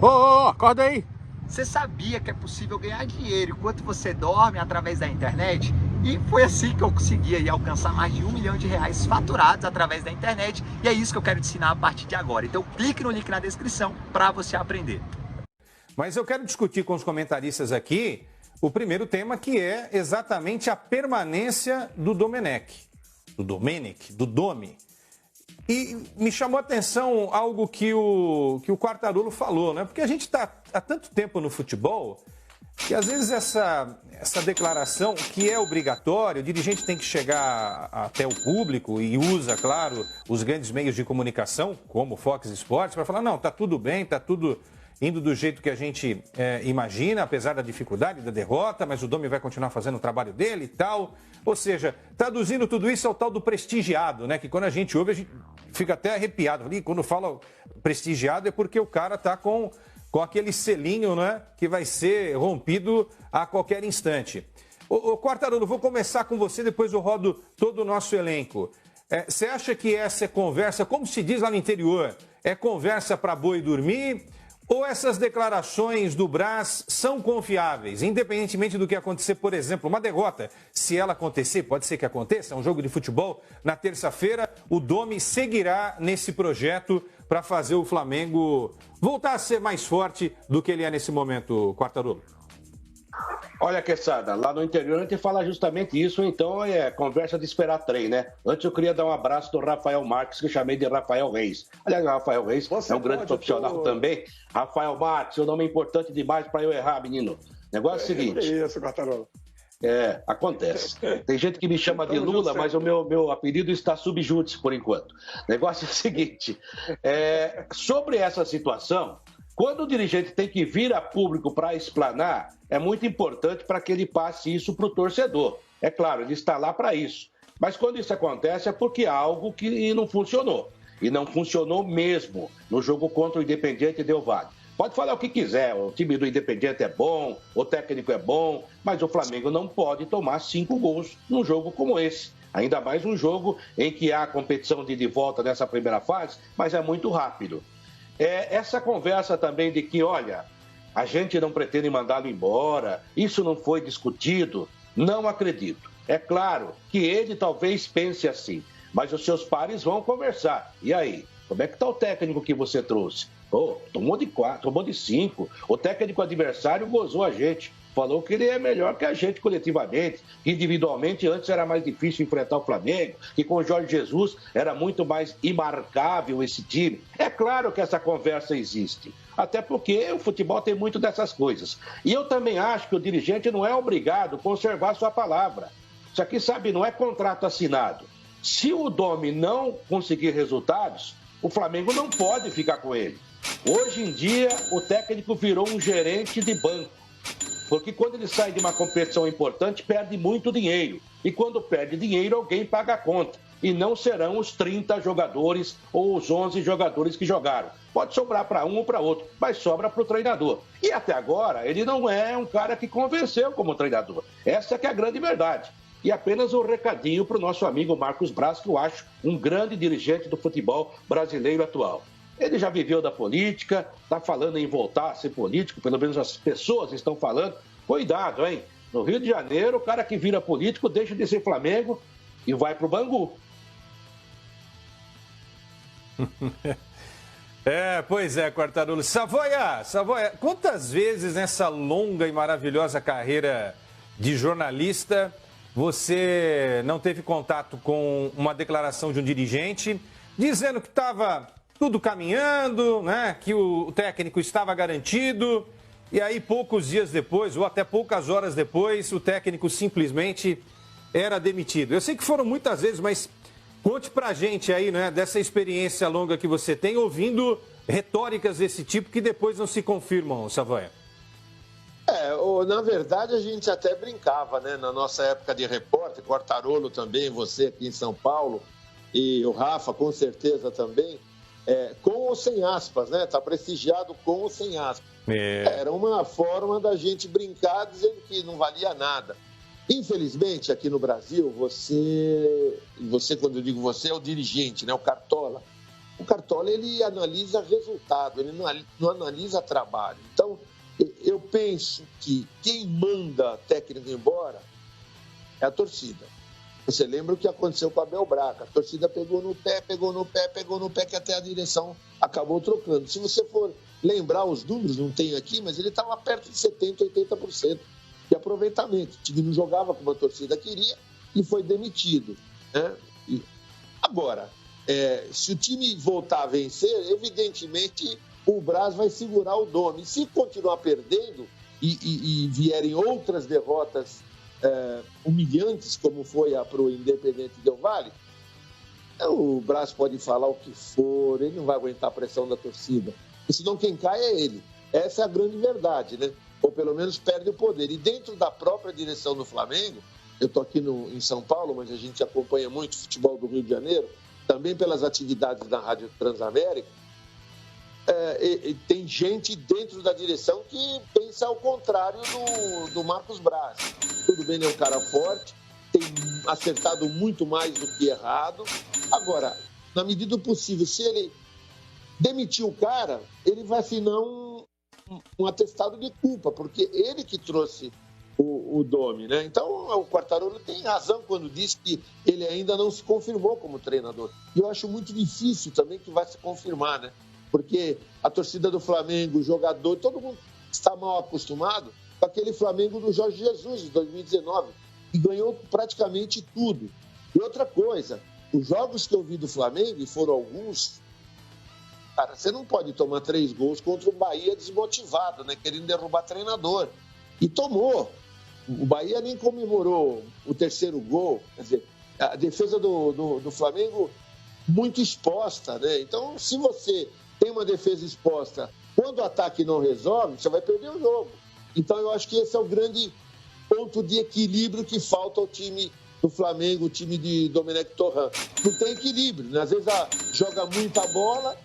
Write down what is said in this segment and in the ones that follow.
Acorda aí. Você sabia que é possível ganhar dinheiro enquanto você dorme através da internet? E foi assim que eu consegui aí alcançar mais de R$1 milhão faturados através da internet. E é isso que eu quero te ensinar a partir de agora. Então clique no link na descrição para você aprender. Mas eu quero discutir com os comentaristas aqui o primeiro tema, que é exatamente a permanência do Domenech. Do Domi. E me chamou a atenção algo que o Quartarolo falou, né? Porque a gente está há tanto tempo no futebol que às vezes essa declaração que é obrigatória, o dirigente tem que chegar até o público e usa, claro, os grandes meios de comunicação, como o Fox Sports, para falar, não, tá tudo bem, tá tudo indo do jeito que a gente imagina, apesar da dificuldade, da derrota, mas o Domi vai continuar fazendo o trabalho dele e tal. Ou seja, traduzindo tudo isso ao tal do prestigiado, né? Que quando a gente ouve, a gente fica até arrepiado. E quando fala prestigiado é porque o cara tá com aquele selinho, né? Que vai ser rompido a qualquer instante. Ô Quartarolo, vou começar com você, depois eu rodo todo o nosso elenco. Você acha que essa é conversa, como se diz lá no interior, é conversa para boi dormir? Ou essas declarações do Braz são confiáveis, independentemente do que acontecer, por exemplo, uma derrota, se ela acontecer, pode ser que aconteça, é um jogo de futebol, na terça-feira o Domi seguirá nesse projeto para fazer o Flamengo voltar a ser mais forte do que ele é nesse momento, Quartarolo? Olha, Quesada, lá no interior a gente fala justamente isso, então é conversa de esperar trem, né? Antes eu queria dar um abraço do Rafael Marques, que eu chamei de Rafael Reis. Aliás, o Rafael Reis é um grande profissional também. Rafael Marques, seu nome é importante demais para eu errar, menino. Negócio é o seguinte... É isso, Quartarolo. Acontece. Tem gente que me chama de Lula, mas o meu apelido está sub júdice por enquanto. Negócio é o seguinte, sobre essa situação... Quando o dirigente tem que vir a público para explanar, é muito importante para que ele passe isso para o torcedor. É claro, ele está lá para isso. Mas quando isso acontece é porque há algo que não funcionou. E não funcionou mesmo no jogo contra o Independiente Del Valle. Pode falar o que quiser, o time do Independiente é bom, o técnico é bom, mas o Flamengo não pode tomar 5 gols num jogo como esse. Ainda mais um jogo em que há competição de volta nessa primeira fase, mas é muito rápido. Essa conversa também de que, olha, a gente não pretende mandá-lo embora, isso não foi discutido, não acredito. É claro que ele talvez pense assim, mas os seus pares vão conversar. E aí, como é que está o técnico que você trouxe? Tomou de 4, tomou de 5, o técnico adversário gozou a gente. Falou que ele é melhor que a gente coletivamente, que individualmente antes era mais difícil enfrentar o Flamengo, que com o Jorge Jesus era muito mais imarcável esse time. É claro que essa conversa existe, até porque o futebol tem muito dessas coisas. E eu também acho que o dirigente não é obrigado a conservar sua palavra. Isso aqui, sabe, não é contrato assinado. Se o Domi não conseguir resultados, o Flamengo não pode ficar com ele. Hoje em dia, o técnico virou um gerente de banco. Porque quando ele sai de uma competição importante, perde muito dinheiro. E quando perde dinheiro, alguém paga a conta. E não serão os 30 jogadores ou os 11 jogadores que jogaram. Pode sobrar para um ou para outro, mas sobra para o treinador. E até agora, ele não é um cara que convenceu como treinador. Essa que é a grande verdade. E apenas um recadinho para o nosso amigo Marcos Braz, que eu acho um grande dirigente do futebol brasileiro atual. Ele já viveu da política, está falando em voltar a ser político, pelo menos as pessoas estão falando. Cuidado, hein? No Rio de Janeiro, o cara que vira político deixa de ser Flamengo e vai para o Bangu. Pois é, Quartarolo. Savoia, quantas vezes nessa longa e maravilhosa carreira de jornalista você não teve contato com uma declaração de um dirigente dizendo que estava tudo caminhando, né? Que o técnico estava garantido, e aí poucos dias depois, ou até poucas horas depois, o técnico simplesmente era demitido. Eu sei que foram muitas vezes, mas conte pra gente aí, né, dessa experiência longa que você tem, ouvindo retóricas desse tipo que depois não se confirmam, Savoia. Na verdade, a gente até brincava, né? Na nossa época de repórter, Quartarolo também, você aqui em São Paulo, e o Rafa, com certeza também, com ou sem aspas, né? Tá prestigiado com ou sem aspas. Era uma forma da gente brincar dizendo que não valia nada. Infelizmente, aqui no Brasil, você, quando eu digo você, é o dirigente, né? O Cartola. o Cartola ele analisa resultado, ele não analisa trabalho. Então, eu penso que quem manda técnico embora é a torcida. Você lembra o que aconteceu com a Abel Braga? A torcida pegou no pé, que até a direção acabou trocando. Se você for lembrar os números, não tenho aqui, mas ele estava perto de 70%, 80% de aproveitamento. O time não jogava como a torcida queria e foi demitido, né? Agora, se o time voltar a vencer, evidentemente o Brás vai segurar o Domi. Se continuar perdendo e vierem outras derrotas humilhantes, como foi para o Independente Del Valle, o Brás pode falar o que for, ele não vai aguentar a pressão da torcida. E senão quem cai é ele. Essa é a grande verdade, né? Ou pelo menos perde o poder. E dentro da própria direção do Flamengo, eu estou aqui em São Paulo, mas a gente acompanha muito o futebol do Rio de Janeiro, também pelas atividades da Rádio Transamérica, tem gente dentro da direção que pensa ao contrário do Marcos Braz. Tudo bem, ele é um cara forte, tem acertado muito mais do que errado. Agora, na medida do possível, se ele demitir o cara, ele vai assinar um atestado de culpa, porque ele que trouxe o Domi, né? Então, o Quartarolo tem razão quando diz que ele ainda não se confirmou como treinador. E eu acho muito difícil também que vai se confirmar, né? Porque a torcida do Flamengo, o jogador, todo mundo está mal acostumado com aquele Flamengo do Jorge Jesus, de 2019, que ganhou praticamente tudo. E outra coisa, os jogos que eu vi do Flamengo, e foram alguns, cara, você não pode tomar 3 gols contra o Bahia desmotivado, né? Querendo derrubar treinador. E tomou. O Bahia nem comemorou o terceiro gol. Quer dizer, a defesa do Flamengo muito exposta, né? Então, se você tem uma defesa exposta, quando o ataque não resolve, você vai perder o jogo. Então, eu acho que esse é o grande ponto de equilíbrio que falta ao time do Flamengo, o time de Domenech Torrent. Não tem equilíbrio, né? Às vezes joga muita bola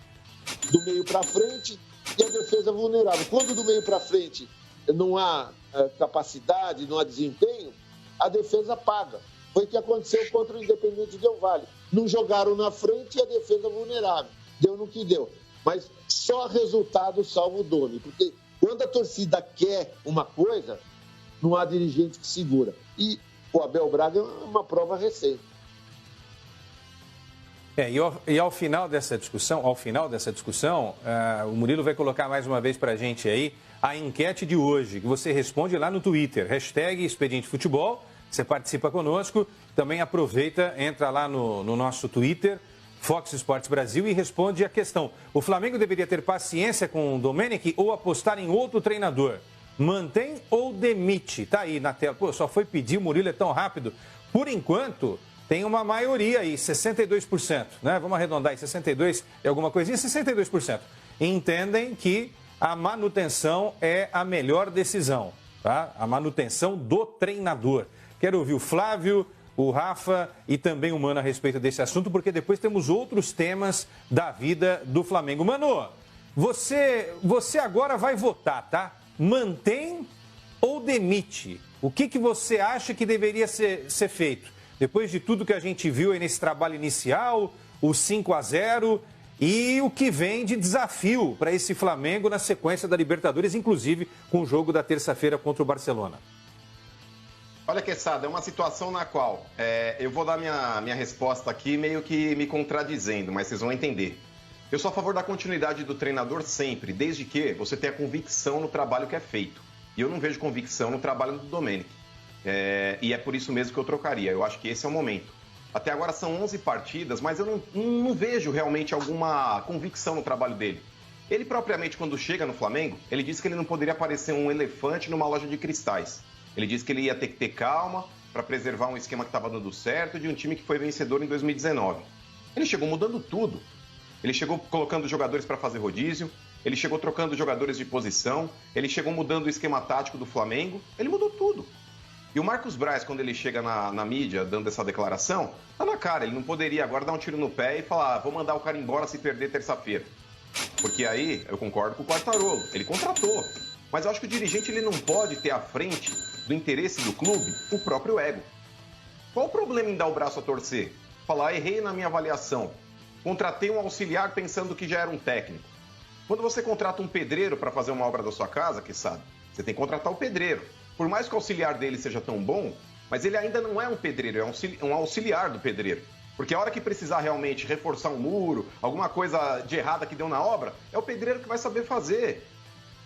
do meio para frente e a defesa vulnerável. Quando do meio para frente não há capacidade, não há desempenho, a defesa paga. Foi o que aconteceu contra o Independente Del Valle. Não jogaram na frente e a defesa vulnerável. Deu no que deu. Mas só resultado salva o Domi. Porque quando a torcida quer uma coisa, não há dirigente que segura. E o Abel Braga é uma prova recente. E ao final dessa discussão, o Murilo vai colocar mais uma vez para a gente aí a enquete de hoje, que você responde lá no Twitter, #ExpedienteFutebol, você participa conosco, também aproveita, entra lá no nosso Twitter, Fox Sports Brasil, e responde a questão: o Flamengo deveria ter paciência com o Domenech ou apostar em outro treinador? Mantém ou demite? Tá aí na tela. Pô, só foi pedir, o Murilo é tão rápido. Por enquanto, tem uma maioria aí, 62%, né? Vamos arredondar aí, 62% e alguma coisinha, 62%. Entendem que a manutenção é a melhor decisão, tá? A manutenção do treinador. Quero ouvir o Flávio, o Rafa e também o Mano a respeito desse assunto, porque depois temos outros temas da vida do Flamengo. Mano, você agora vai votar, tá? Mantém ou demite? O que você acha que deveria ser feito? Depois de tudo que a gente viu aí nesse trabalho inicial, o 5-0 e o que vem de desafio para esse Flamengo na sequência da Libertadores, inclusive com o jogo da terça-feira contra o Barcelona. Olha, Queçada, é uma situação na qual eu vou dar minha resposta aqui meio que me contradizendo, mas vocês vão entender. Eu sou a favor da continuidade do treinador sempre, desde que você tenha convicção no trabalho que é feito. E eu não vejo convicção no trabalho do Domenech. E é por isso mesmo que eu trocaria. Eu acho que esse é o momento. Até agora são 11 partidas, mas eu não vejo realmente alguma convicção no trabalho dele. Ele propriamente, quando chega no Flamengo, ele disse que ele não poderia parecer um elefante numa loja de cristais. Ele disse que ele ia ter que ter calma para preservar um esquema que estava dando certo de um time que foi vencedor em 2019. Ele chegou mudando tudo. Ele chegou colocando jogadores para fazer rodízio, ele chegou trocando jogadores de posição, ele chegou mudando o esquema tático do Flamengo, ele mudou tudo. E o Marcos Braz, quando ele chega na mídia dando essa declaração, tá na cara, ele não poderia agora dar um tiro no pé e falar: vou mandar o cara embora se perder terça-feira. Porque aí, eu concordo com o Quartarolo, ele contratou. Mas eu acho que o dirigente ele não pode ter à frente do interesse do clube o próprio ego. Qual o problema em dar o braço a torcer? Falar: errei na minha avaliação. Contratei um auxiliar pensando que já era um técnico. Quando você contrata um pedreiro para fazer uma obra da sua casa, que sabe, você tem que contratar o pedreiro. Por mais que o auxiliar dele seja tão bom, mas ele ainda não é um pedreiro, é um auxiliar do pedreiro. Porque a hora que precisar realmente reforçar um muro, alguma coisa de errada que deu na obra, é o pedreiro que vai saber fazer.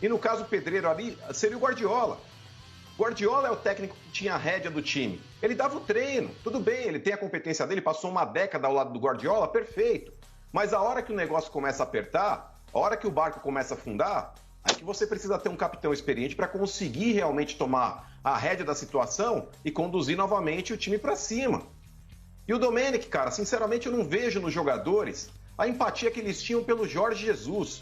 E no caso, o pedreiro ali seria o Guardiola. O Guardiola é o técnico que tinha a rédea do time. Ele dava o treino, tudo bem, ele tem a competência dele, passou uma década ao lado do Guardiola, perfeito. Mas a hora que o negócio começa a apertar, a hora que o barco começa a afundar, aí que você precisa ter um capitão experiente para conseguir realmente tomar a rédea da situação e conduzir novamente o time para cima. E o Domenech, cara, sinceramente eu não vejo nos jogadores a empatia que eles tinham pelo Jorge Jesus.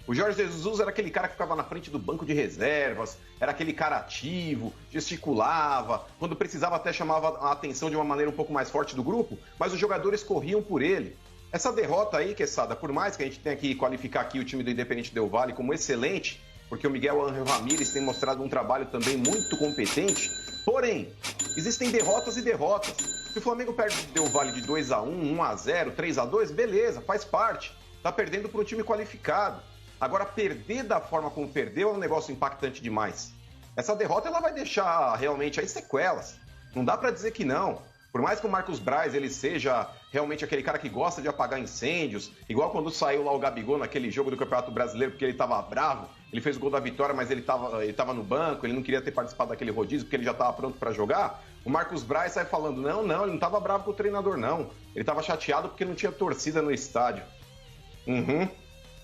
O Jorge Jesus era aquele cara que ficava na frente do banco de reservas, era aquele cara ativo, gesticulava, quando precisava até chamava a atenção de uma maneira um pouco mais forte do grupo, mas os jogadores corriam por ele. Essa derrota aí, Quesada, por mais que a gente tenha que qualificar aqui o time do Independente Del Valle como excelente, porque o Miguel Ángel Ramírez tem mostrado um trabalho também muito competente, porém, existem derrotas e derrotas. Se o Flamengo perde o Del Valle de 2-1, 1-0, 3-2, beleza, faz parte. Tá perdendo para um time qualificado. Agora, perder da forma como perdeu é um negócio impactante demais. Essa derrota ela vai deixar realmente aí sequelas. Não dá para dizer que não. Por mais que o Marcos Braz ele seja realmente aquele cara que gosta de apagar incêndios, igual quando saiu lá o Gabigol naquele jogo do Campeonato Brasileiro porque ele estava bravo, ele fez o gol da vitória, mas ele estava no banco, ele não queria ter participado daquele rodízio porque ele já estava pronto para jogar, o Marcos Braz sai falando, não, ele não estava bravo com o treinador, não. Ele estava chateado porque não tinha torcida no estádio.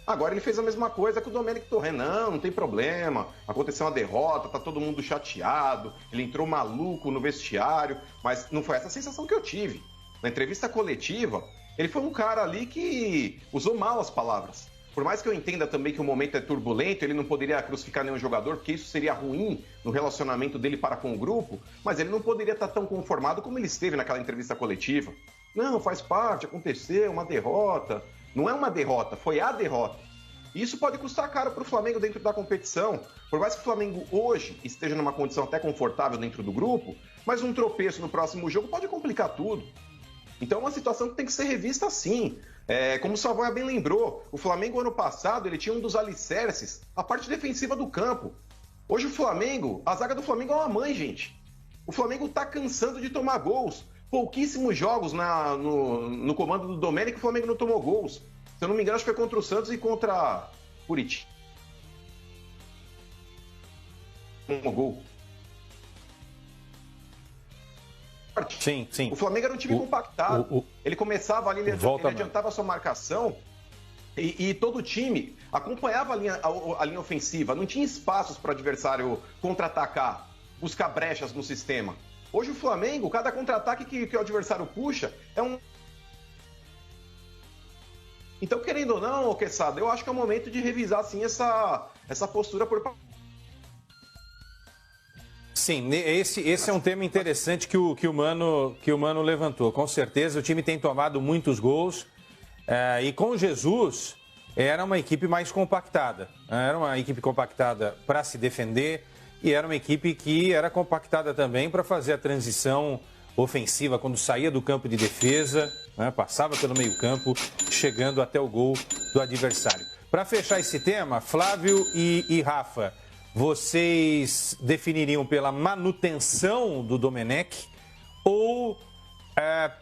Agora ele fez a mesma coisa com o Domenech Torrent. Não tem problema, aconteceu uma derrota, tá todo mundo chateado, ele entrou maluco no vestiário, mas não foi essa a sensação que eu tive. Na entrevista coletiva, ele foi um cara ali que usou mal as palavras. Por mais que eu entenda também que o momento é turbulento, ele não poderia crucificar nenhum jogador, porque isso seria ruim no relacionamento dele para com o grupo, mas ele não poderia estar tão conformado como ele esteve naquela entrevista coletiva. Não, faz parte, aconteceu, uma derrota. Não é uma derrota, foi a derrota. E isso pode custar caro para o Flamengo dentro da competição. Por mais que o Flamengo hoje esteja numa condição até confortável dentro do grupo, mas um tropeço no próximo jogo pode complicar tudo. Então é uma situação que tem que ser revista assim. Como o Savoia bem lembrou, o Flamengo ano passado ele tinha um dos alicerces, a parte defensiva do campo. Hoje o Flamengo, a zaga do Flamengo é uma mãe, gente. O Flamengo está cansando de tomar gols. Pouquíssimos jogos no comando do Domenech o Flamengo não tomou gols. Se eu não me engano, acho que foi contra o Santos e contra Curitiba. Um gol. Sim, sim. O Flamengo era um time compactado. Ele começava ali, ele adiantava a sua marcação e todo o time acompanhava a linha ofensiva. Não tinha espaços para o adversário contra-atacar, buscar brechas no sistema. Hoje o Flamengo, cada contra-ataque que o adversário puxa é um... Então, querendo ou não, Quesada, eu acho que é o momento de revisar, sim, essa postura por... Sim, esse é um tema interessante que o Mano levantou. Com certeza, o time tem tomado muitos gols e com Jesus era uma equipe mais compactada. Era uma equipe compactada para se defender e era uma equipe que era compactada também para fazer a transição ofensiva quando saía do campo de defesa, né, passava pelo meio-campo, chegando até o gol do adversário. Para fechar esse tema, Flávio e Rafa, vocês definiriam pela manutenção do Domenech ou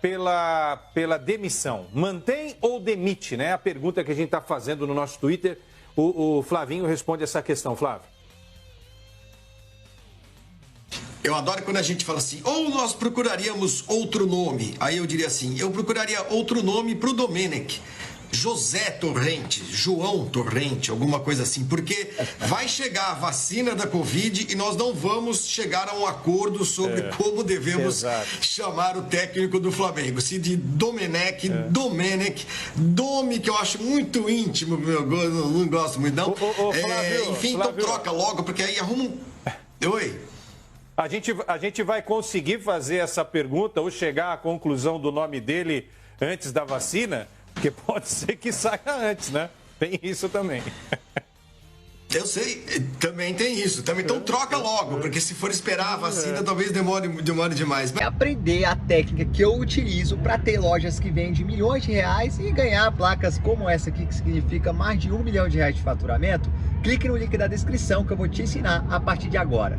pela demissão? Mantém ou demite, né? A pergunta que a gente está fazendo no nosso Twitter. O Flavinho responde essa questão, Flávio. Eu adoro quando a gente fala assim, ou nós procuraríamos outro nome. Aí eu diria assim, eu procuraria outro nome para o Domenech. José Torrente, João Torrente, alguma coisa assim. Porque vai chegar a vacina da Covid e nós não vamos chegar a um acordo sobre como devemos chamar o técnico do Flamengo. Se de Domenech, Domi, que eu acho muito íntimo, não gosto muito não. Flávio, enfim, Flávio. Então troca logo, porque aí arruma um... Oi? A gente vai conseguir fazer essa pergunta ou chegar à conclusão do nome dele antes da vacina? Porque pode ser que saia antes, né? Tem isso também. Eu sei, também tem isso. Então troca logo, porque se for esperar a vacina, talvez demore demais. É aprender a técnica que eu utilizo para ter lojas que vendem milhões de reais e ganhar placas como essa aqui, que significa mais de R$1 milhão de faturamento. Clique no link da descrição que eu vou te ensinar a partir de agora.